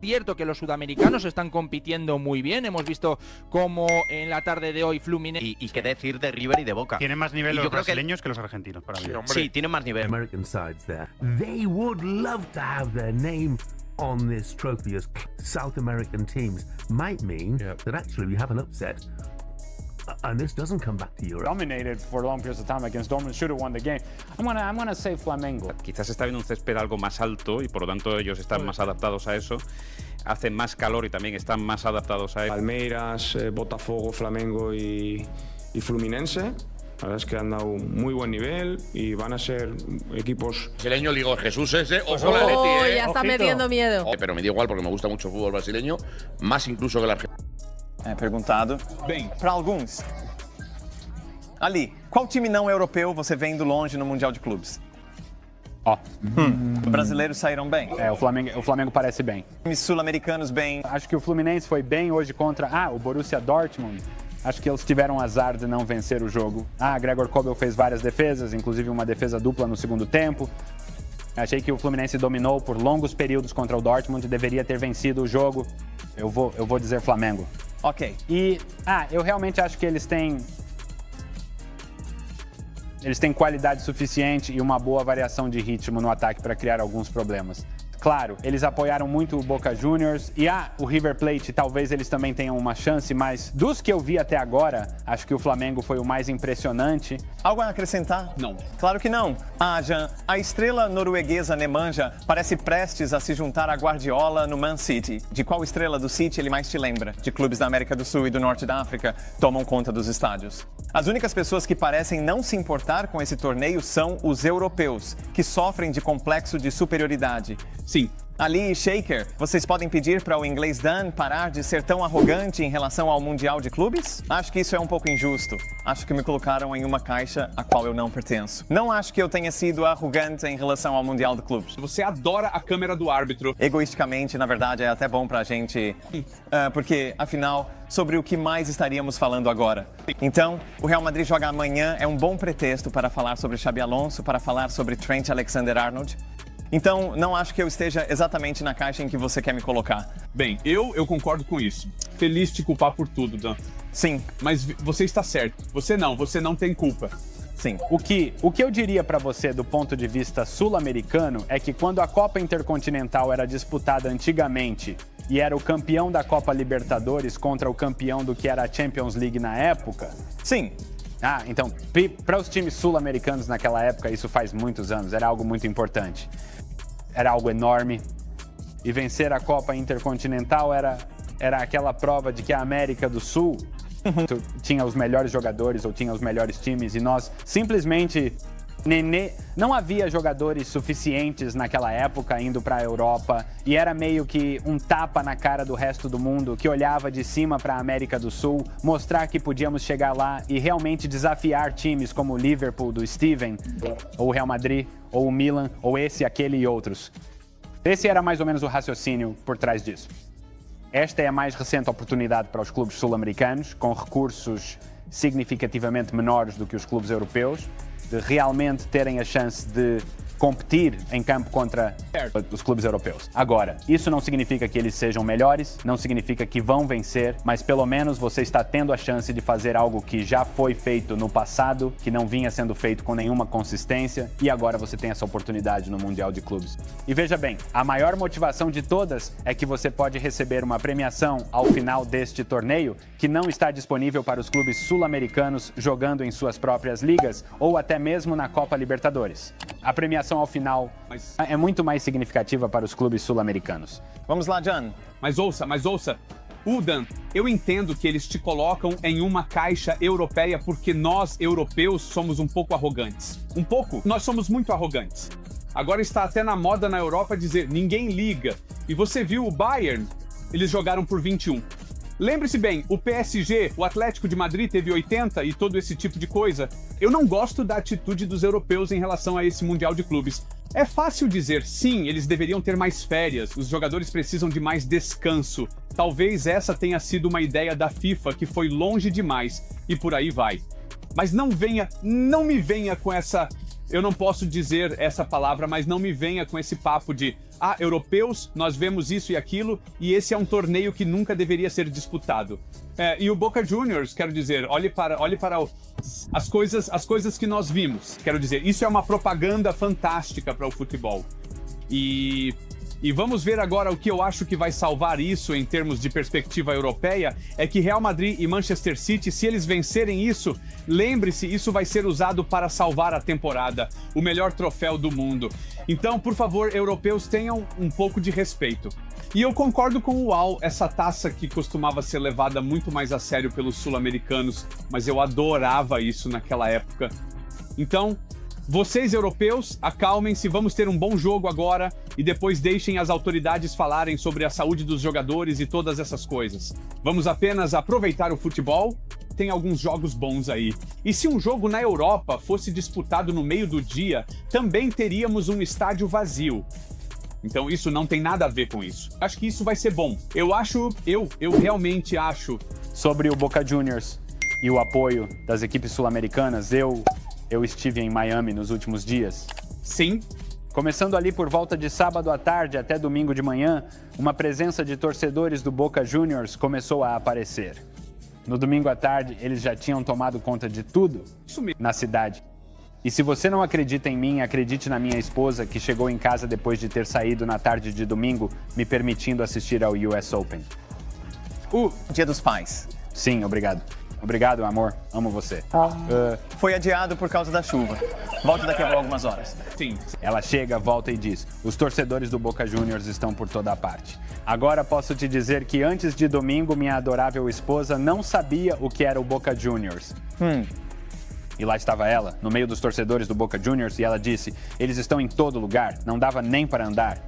Cierto que los sudamericanos están compitiendo muy bien. Hemos visto cómo en la tarde de hoy Fluminense... Y qué decir de River y de Boca. Tienen más nivel los brasileños que los argentinos, para mí. Sí, tienen más nivel. American sides there. They would love to have their name on this trophy as South American teams. Might mean that actually we have an upset. And this doesn't come back to Europe. Dominated for long periods of time against Dortmund, should have won the game. I'm gonna say Flamengo. Quizás está viendo un césped algo más alto y por lo tanto ellos están más adaptados a eso. Hacen más calor y también están más adaptados a eso. Palmeiras, Botafogo, Flamengo y Fluminense. La verdad es que han dado un muy buen nivel y van a ser equipos... Brasileño, digo, Jesús ese, ojo la Leti, ya está metiendo miedo. Pero me da igual porque me gusta mucho el fútbol brasileño, más incluso que el argentino. Perguntado. Bem, para alguns. Ali, qual time não europeu você vê indo longe no Mundial de Clubes? Os brasileiros saíram bem? O Flamengo parece bem. Times sul-americanos bem? Acho que o Fluminense foi bem hoje contra o Borussia Dortmund. Acho que eles tiveram azar de não vencer o jogo. Gregor Kobel fez várias defesas, inclusive uma defesa dupla no segundo tempo. Achei que o Fluminense dominou por longos períodos contra o Dortmund e deveria ter vencido o jogo. Eu vou dizer Flamengo. Ok. E, eu realmente acho que eles têm qualidade suficiente e uma boa variação de ritmo no ataque para criar alguns problemas. Claro, eles apoiaram muito o Boca Juniors e o River Plate, talvez eles também tenham uma chance, mas dos que eu vi até agora, acho que o Flamengo foi o mais impressionante. Algo a acrescentar? Não. Claro que não. Jean, a estrela norueguesa Nemanja parece prestes a se juntar a Guardiola no Man City. De qual estrela do City ele mais te lembra? De clubes da América do Sul e do Norte da África tomam conta dos estádios. As únicas pessoas que parecem não se importar com esse torneio são os europeus, que sofrem de complexo de superioridade. Sim. Ali e Shaker, vocês podem pedir para o inglês Dan parar de ser tão arrogante em relação ao Mundial de Clubes? Acho que isso é um pouco injusto. Acho que me colocaram em uma caixa a qual eu não pertenço. Não acho que eu tenha sido arrogante em relação ao Mundial de Clubes. Você adora a câmera do árbitro. Egoisticamente, na verdade, é até bom pra gente, porque, afinal, sobre o que mais estaríamos falando agora. Então, o Real Madrid joga amanhã, é um bom pretexto para falar sobre Xabi Alonso, para falar sobre Trent Alexander-Arnold. Então, não acho que eu esteja exatamente na caixa em que você quer me colocar. Bem, eu concordo com isso. Feliz te culpar por tudo, Dan. Sim. Mas você está certo. Você não tem culpa. Sim. O que eu diria para você do ponto de vista sul-americano é que quando a Copa Intercontinental era disputada antigamente e era o campeão da Copa Libertadores contra o campeão do que era a Champions League na época... Sim. Então, para os times sul-americanos naquela época, isso faz muitos anos, era algo muito importante. Era algo enorme. E vencer a Copa Intercontinental era aquela prova de que a América do Sul tinha os melhores jogadores ou tinha os melhores times e nós simplesmente... Não havia jogadores suficientes naquela época indo para a Europa e era meio que um tapa na cara do resto do mundo que olhava de cima para a América do Sul, mostrar que podíamos chegar lá e realmente desafiar times como o Liverpool do Steven, ou o Real Madrid, ou o Milan, ou esse, aquele e outros. Esse era mais ou menos o raciocínio por trás disso. Esta é a mais recente oportunidade para os clubes sul-americanos, com recursos significativamente menores do que os clubes europeus, de realmente terem a chance de competir em campo contra os clubes europeus. Agora, isso não significa que eles sejam melhores, não significa que vão vencer, mas pelo menos você está tendo a chance de fazer algo que já foi feito no passado, que não vinha sendo feito com nenhuma consistência, e agora você tem essa oportunidade no Mundial de Clubes. E veja bem, a maior motivação de todas é que você pode receber uma premiação ao final deste torneio que não está disponível para os clubes sul-americanos jogando em suas próprias ligas ou até mesmo na Copa Libertadores. A premiação ao final é muito mais significativa para os clubes sul-americanos. Vamos lá, John. Mas ouça. Dan, eu entendo que eles te colocam em uma caixa europeia porque nós, europeus, somos um pouco arrogantes. Um pouco? Nós somos muito arrogantes. Agora está até na moda na Europa dizer ninguém liga. E você viu o Bayern? Eles jogaram por 21. Lembre-se bem, o PSG, o Atlético de Madrid teve 80 e todo esse tipo de coisa. Eu não gosto da atitude dos europeus em relação a esse Mundial de Clubes. É fácil dizer, sim, eles deveriam ter mais férias, os jogadores precisam de mais descanso. Talvez essa tenha sido uma ideia da FIFA que foi longe demais, e por aí vai. Mas não me venha com essa eu não posso dizer essa palavra, mas não me venha com esse papo de europeus, nós vemos isso e aquilo, e esse é um torneio que nunca deveria ser disputado. E o Boca Juniors, quero dizer, olhe para as coisas que nós vimos. Quero dizer, isso é uma propaganda fantástica para o futebol. E vamos ver agora o que eu acho que vai salvar isso em termos de perspectiva europeia, é que Real Madrid e Manchester City, se eles vencerem isso, lembre-se, isso vai ser usado para salvar a temporada, o melhor troféu do mundo. Então, por favor, europeus, tenham um pouco de respeito. E eu concordo com o Al, essa taça que costumava ser levada muito mais a sério pelos sul-americanos, mas eu adorava isso naquela época. Então, vocês, europeus, acalmem-se, vamos ter um bom jogo agora e depois deixem as autoridades falarem sobre a saúde dos jogadores e todas essas coisas. Vamos apenas aproveitar o futebol, tem alguns jogos bons aí. E se um jogo na Europa fosse disputado no meio do dia, também teríamos um estádio vazio. Então isso não tem nada a ver com isso. Acho que isso vai ser bom. Eu realmente acho. Sobre o Boca Juniors e o apoio das equipes sul-americanas, eu estive em Miami nos últimos dias. Sim. Começando ali por volta de sábado à tarde até domingo de manhã, uma presença de torcedores do Boca Juniors começou a aparecer. No domingo à tarde, eles já tinham tomado conta de tudo na cidade. E se você não acredita em mim, acredite na minha esposa, que chegou em casa depois de ter saído na tarde de domingo, me permitindo assistir ao US Open. Dia dos Pais. Sim, obrigado. Obrigado, amor. Amo você. Foi adiado por causa da chuva. Volta daqui a algumas horas. Sim. Ela chega, volta e diz: os torcedores do Boca Juniors estão por toda parte. Agora posso te dizer que antes de domingo, minha adorável esposa não sabia o que era o Boca Juniors. E lá estava ela, no meio dos torcedores do Boca Juniors, e ela disse: eles estão em todo lugar, não dava nem para andar.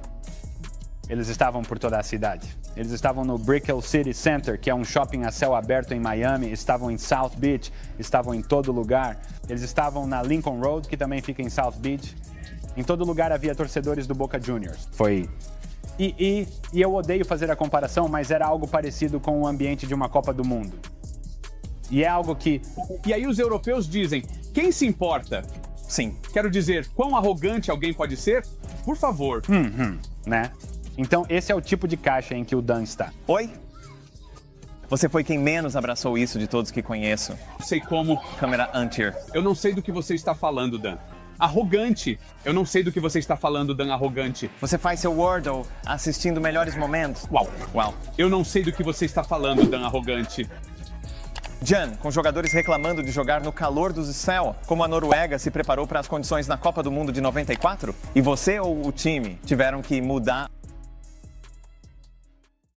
Eles estavam por toda a cidade. Eles estavam no Brickell City Center, que é um shopping a céu aberto em Miami, estavam em South Beach, estavam em todo lugar. Eles estavam na Lincoln Road, que também fica em South Beach. Em todo lugar havia torcedores do Boca Juniors. Foi... E eu odeio fazer a comparação, mas era algo parecido com o ambiente de uma Copa do Mundo. E é algo que... E aí os europeus dizem, quem se importa? Sim. Quero dizer, quão arrogante alguém pode ser? Por favor. Né? Então, esse é o tipo de caixa em que o Dan está. Oi? Você foi quem menos abraçou isso de todos que conheço. Sei como. Câmera anterior. Eu não sei do que você está falando, Dan. Arrogante. Eu não sei do que você está falando, Dan, arrogante. Você faz seu Wordle assistindo melhores momentos. Uau. Eu não sei do que você está falando, Dan, arrogante. Jan, com jogadores reclamando de jogar no calor do céu, como a Noruega se preparou para as condições na Copa do Mundo de 94? E você ou o time tiveram que mudar